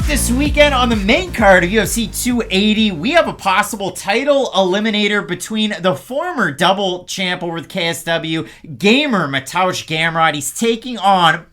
This weekend on the main card of UFC 280, we have a possible title eliminator between the former double champ over the KSW, gamer Mateusz Gamrot. He's taking on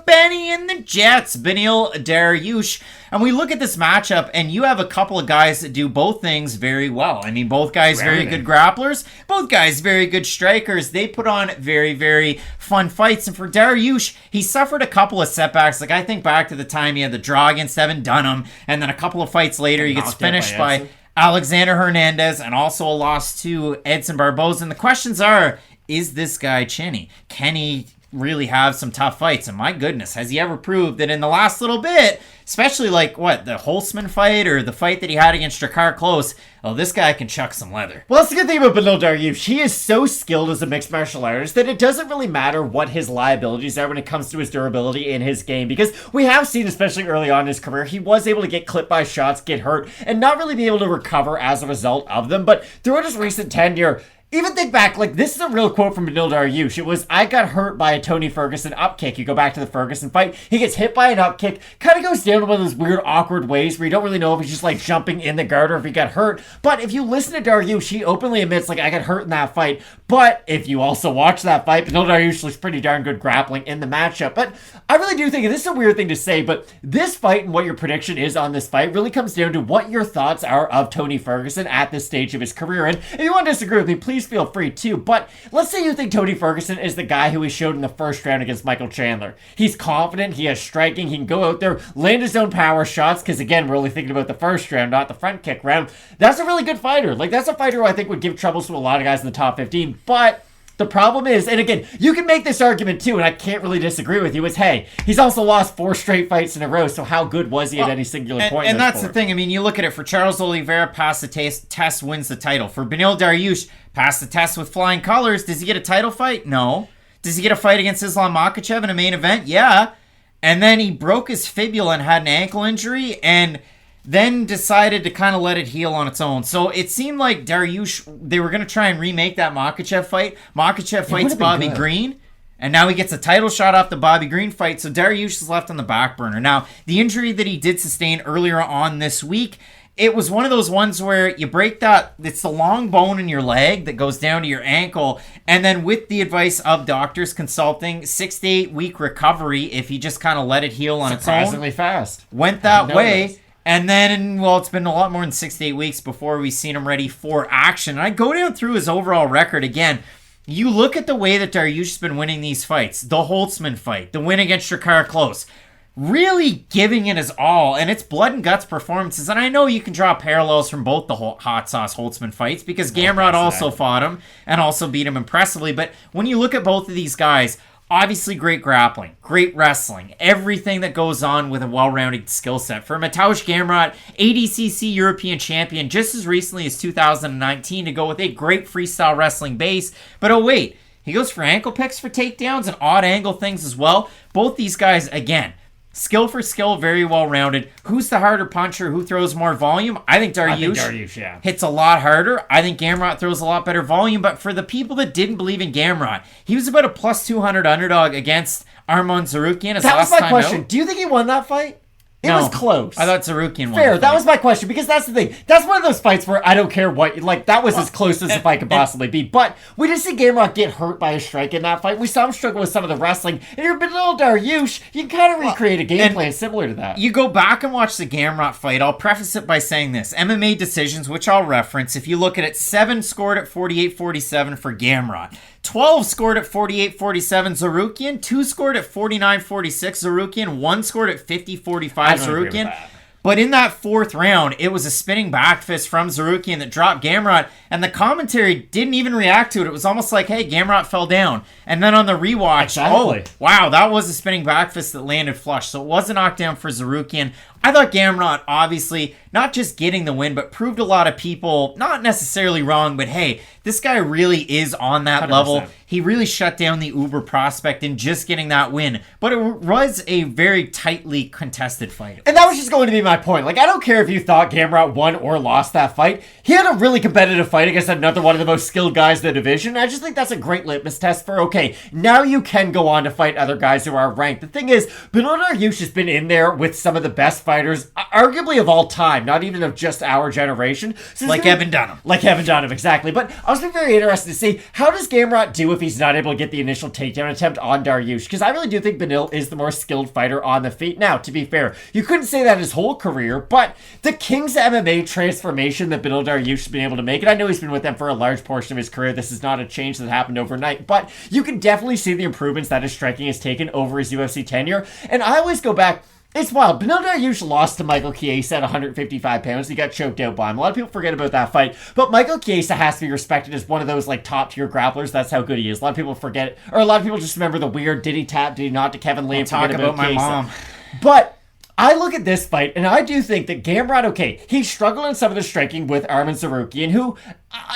Benny and the Jets, Beneil Dariush. And we look at this matchup, and you have a couple of guys that do both things very well. I mean, both guys very good grapplers, both guys very good strikers. They put on very, very fun fights. And for Dariush, he suffered a couple of setbacks. Like, I think back to the time he had the draw against Evan Dunham, and then a couple of fights later, he gets finished by Alexander Hernandez, and also a loss to Edson Barboza. And the questions are, is this guy chinny? Can he really have some tough fights? And my goodness, has he ever proved that in the last little bit, especially like the Holtzman fight or the fight that he had against Drakkar Klose, oh, this guy can chuck some leather. Well, that's the good thing about Beneil Dariush. He is so skilled as a mixed martial artist that it doesn't really matter what his liabilities are when it comes to his durability in his game, because we have seen, especially early on in his career, he was able to get clipped by shots, get hurt, and not really be able to recover as a result of them. But throughout his recent tenure, even think back, like, this is a real quote from Beneil Dariush. It was, I got hurt by a Tony Ferguson up kick. You go back to the Ferguson fight, he gets hit by an up kick, kind of goes down in one of those weird, awkward ways where you don't really know if he's just, like, jumping in the guard or if he got hurt. But if you listen to Dariush, he openly admits, like, I got hurt in that fight. But if you also watch that fight, Beneil Dariush looks pretty darn good grappling in the matchup. But I really do think, and this is a weird thing to say, but this fight and what your prediction is on this fight really comes down to what your thoughts are of Tony Ferguson at this stage of his career. And if you want to disagree with me, please feel free to. But let's say you think Tony Ferguson is the guy who he showed in the first round against Michael Chandler. He's confident, he has striking, he can go out there, land his own power shots, because again, we're really thinking about the first round, not the front kick round. That's a really good fighter. Like, that's a fighter who I think would give troubles to a lot of guys in the top 15, but the problem is, and again, you can make this argument too, and I can't really disagree with you, is, hey, he's also lost 4 straight fights in a row, so how good was he at any singular point? And that's the thing. I mean, you look at it, for Charles Oliveira, pass the test, wins the title. For Beneil Dariush, pass the test with flying colors. Does he get a title fight? No. Does he get a fight against Islam Makhachev in a main event? Yeah. And then he broke his fibula and had an ankle injury, and then decided to kind of let it heal on its own. So it seemed like Dariush, they were going to try and remake that Makhachev fight. Makhachev fights Bobby Green, and now he gets a title shot off the Bobby Green fight, so Dariush is left on the back burner. Now, the injury that he did sustain earlier on this week, it was one of those ones where you break that, it's the long bone in your leg that goes down to your ankle, and then with the advice of doctors consulting, 6 to 8 week recovery if he just kind of let it heal on its own. Surprisingly fast. Went that way. And then, well, it's been a lot more than 6 to 8 weeks before we've seen him ready for action. And I go down through his overall record again. You look at the way that Dariush has been winning these fights. The Holtzman fight, the win against Drakkar Klose. Really giving it his all, and it's blood and guts performances. And I know you can draw parallels from both the hot sauce Holtzman fights, because Gamrot also fought him and also beat him impressively. But when you look at both of these guys, obviously great grappling, great wrestling, everything that goes on with a well-rounded skill set. For Mateusz Gamrot, ADCC European champion just as recently as 2019, to go with a great freestyle wrestling base. But oh wait, he goes for ankle picks for takedowns and odd angle things as well. Both these guys, again, skill for skill, very well-rounded. Who's the harder puncher? Who throws more volume? I think Dariush hits a lot harder. I think Gamrot throws a lot better volume. But for the people that didn't believe in Gamrot, he was about a plus 200 underdog against Armen Tsarukyan. That was my question. Do you think he won that fight? It was close. I thought Tsarukyan won. Fair. That was my question, because that's the thing. That's one of those fights where I don't care what, like, that was as close as the fight could possibly be. But we did see Gamrot get hurt by a strike in that fight. We saw him struggle with some of the wrestling. And you're Beneil Dariush, you can kind of recreate a game plan similar to that. You go back and watch the Gamrot fight. I'll preface it by saying this. MMA decisions, which I'll reference, if you look at it, 7 scored at 48-47 for Gamrot. 12 scored at 48-47 Tsarukyan, 2 scored at 49-46 Tsarukyan, 1 scored at 50-45 Tsarukyan. But in that 4th round, it was a spinning back fist from Tsarukyan that dropped Gamrot, and the commentary didn't even react to it. It was almost like, hey, Gamrot fell down. And then on the rewatch, oh, wow, that was a spinning back fist that landed flush. So it was a knockdown for Tsarukyan. I thought Gamrot, obviously, not just getting the win, but proved a lot of people, not necessarily wrong, but hey, this guy really is on that 100%. Level. He really shut down the Uber prospect in just getting that win. But it was a very tightly contested fight. And that was just going to be my point. Like, I don't care if you thought Gamrot won or lost that fight. He had a really competitive fight against another one of the most skilled guys in the division. I just think that's a great litmus test for, okay, now you can go on to fight other guys who are ranked. The thing is, Beneil Dariush has been in there with some of the best fighters, arguably of all time, not even of just our generation. So like Evan Dunham. Like Evan Dunham, exactly. But I was very interested to see, how does Gamrot do if he's not able to get the initial takedown attempt on Dariush? Because I really do think Beneil is the more skilled fighter on the feet. Now, to be fair, you couldn't say that his whole career, but the King's MMA transformation that Beneil Dariush has been able to make, and I know he's been with them for a large portion of his career, this is not a change that happened overnight, but you can definitely see the improvements that his striking has taken over his UFC tenure. And I always go back, it's wild. Beneil Dariush lost to Michael Chiesa at 155 pounds. He got choked out by him. A lot of people forget about that fight. But Michael Chiesa has to be respected as one of those like top tier grapplers. That's how good he is. A lot of people forget, or a lot of people just remember the weird did he tap, did he not to Kevin Lee. Talk about my mom. But I look at this fight, and I do think that Gamrot, okay, he struggled in some of the striking with Armen Tsarukyan, who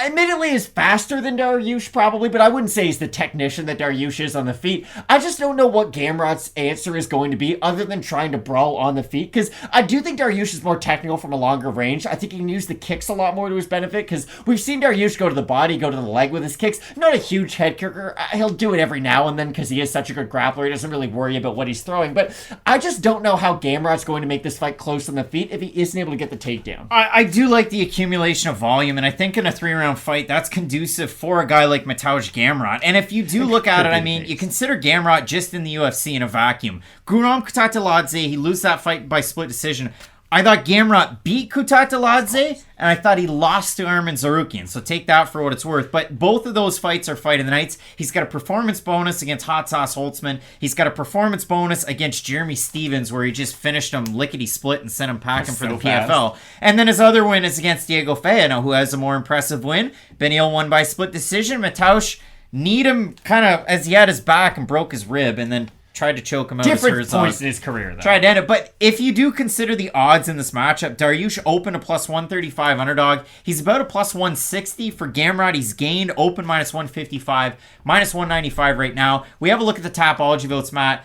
admittedly is faster than Dariush probably, but I wouldn't say he's the technician that Dariush is on the feet. I just don't know what Gamrot's answer is going to be other than trying to brawl on the feet, because I do think Dariush is more technical from a longer range. I think he can use the kicks a lot more to his benefit, because we've seen Dariush go to the body, go to the leg with his kicks. Not a huge head kicker. He'll do it every now and then because he is such a good grappler. He doesn't really worry about what he's throwing, but I just don't know how Gamrot's going to make this fight close on the feet if he isn't able to get the takedown. I do like the accumulation of volume, and I think in a 3-round fight, that's conducive for a guy like Mateusz Gamrot. And if you do look at it, I mean, you consider Gamrot just in the UFC in a vacuum. Guram Kutateladze, he loses that fight by split decision. I thought Gamrot beat Kutateladze, and I thought he lost to Armen Tsarukyan. So take that for what it's worth. But both of those fights are fight of the nights. He's got a performance bonus against Hot Sauce Holtzman. He's got a performance bonus against Jeremy Stevens, where he just finished him lickety-split and sent him packing for the PFL. And then his other win is against Diego Feia, who has a more impressive win. Beneil won by split decision. Mateusz kneed him kind of as he had his back and broke his rib, and then tried to choke him out. Different points in his career, though. Tried to end it. But if you do consider the odds in this matchup, Dariush open a plus 135 underdog. He's about a plus 160. For Gamrot, he's gained open minus 155, minus 195 right now. We have a look at the Tapology votes, Matt.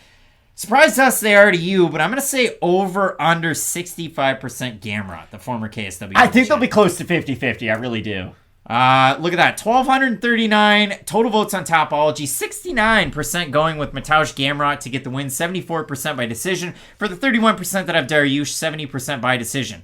Surprised us they are to you, but I'm going to say over under 65% Gamrot, the former KSW. I think they'll be close to 50-50. I really do. Look at that. 1,239 total votes on Tapology. 69% going with Mateusz Gamrot to get the win. 74% by decision. For the 31% that have Dariush, 70% by decision.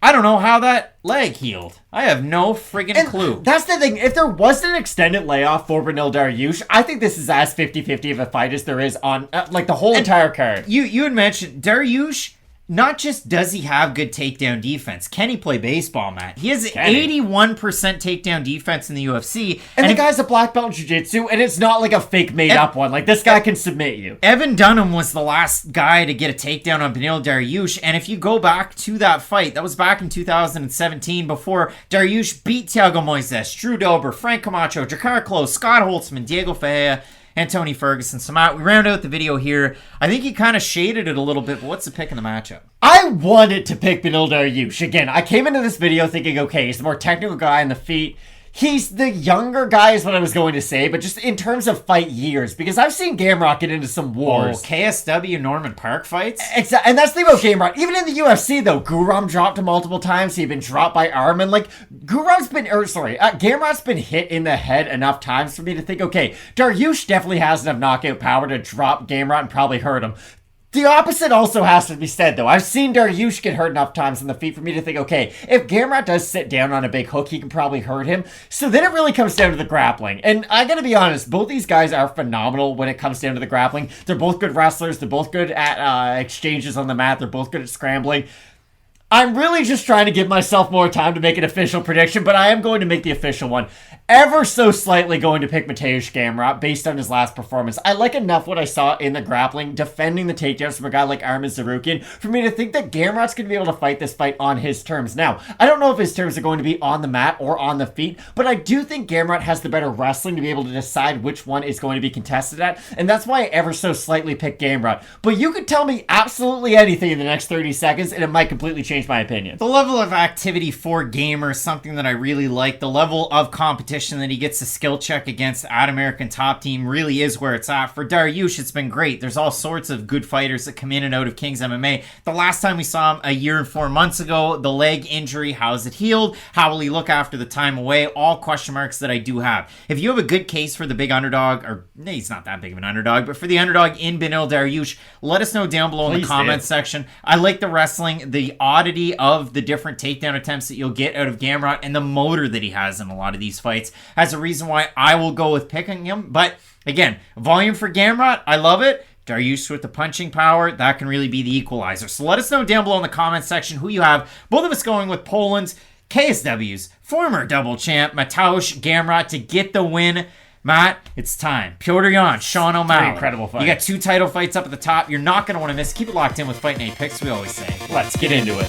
I don't know how that leg healed. I have no friggin' clue. That's the thing. If there was an extended layoff for Beneil Dariush, I think this is as 50-50 of a fight as there is on like the whole entire card. You had mentioned Dariush. Not just does he have good takedown defense, can he play baseball, Matt? He has 81% takedown defense in the UFC. And the guy's a black belt in jiu-jitsu, and it's not like a fake made-up one. Like, this guy can submit you. Evan Dunham was the last guy to get a takedown on Beneil Dariush, and if you go back to that fight, that was back in 2017 before Dariush beat Thiago Moises, Drew Dober, Frank Camacho, Jakar Close, Scott Holtzman, Diego Feia, and Tony Ferguson. So, Matt, we round out the video here. I think he kind of shaded it a little bit, but what's the pick in the matchup? I wanted to pick Beneil Dariush. Again, I came into this video thinking, okay, he's the more technical guy on the feet. He's the younger guy is what I was going to say, but just in terms of fight years, because I've seen Gamrot get into some wars. KSW Norman Park fights? Exactly, and that's the thing about Gamrot. Even in the UFC, though, Guram dropped him multiple times. He'd been dropped by Armen. Like, Gamrot's been hit in the head enough times for me to think, okay, Dariush definitely has enough knockout power to drop Gamrot and probably hurt him. The opposite also has to be said, though. I've seen Dariush get hurt enough times on the feet for me to think, okay, if Gamrot does sit down on a big hook, he can probably hurt him. So then it really comes down to the grappling. And I gotta be honest, both these guys are phenomenal when it comes down to the grappling. They're both good wrestlers. They're both good at exchanges on the mat. They're both good at scrambling. I'm really just trying to give myself more time to make an official prediction, but I am going to make the official one. Ever so slightly going to pick Mateusz Gamrot based on his last performance. I like enough what I saw in the grappling, defending the takedowns from a guy like Armen Tsarukyan, for me to think that Gamrot's going to be able to fight this fight on his terms. Now, I don't know if his terms are going to be on the mat or on the feet, but I do think Gamrot has the better wrestling to be able to decide which one is going to be contested at, and that's why I ever so slightly pick Gamrot. But you could tell me absolutely anything in the next 30 seconds, and it might completely change my opinion. The level of activity for gamers, something that I really like. The level of competition competition, that he gets a skill check against that American top team really is where it's at. For Dariush, it's been great. There's all sorts of good fighters that come in and out of King's MMA. The last time we saw him a year and 4 months ago, the leg injury, how's it healed? How will he look after the time away? All question marks that I do have. If you have a good case for the big underdog, or he's not that big of an underdog, but for the underdog in Beneil Dariush, let us know down below in the comments section. I like the wrestling, the oddity of the different takedown attempts that you'll get out of Gamrot, and the motor that he has in a lot of these fights as a reason why I will go with picking him. But again, volume for Gamrot, I love it. Dariush with the punching power, that can really be the equalizer. So let us know down below in the comments section who you have. Both of us going with Poland's KSW's former double champ, Mateusz Gamrot, to get the win. Matt, it's time. Petr Yan, Sean O'Malley. Incredible fight. You got 2 title fights up at the top. You're not going to want to miss. Keep it locked in with Fight Night Picks, we always say. Let's get into it.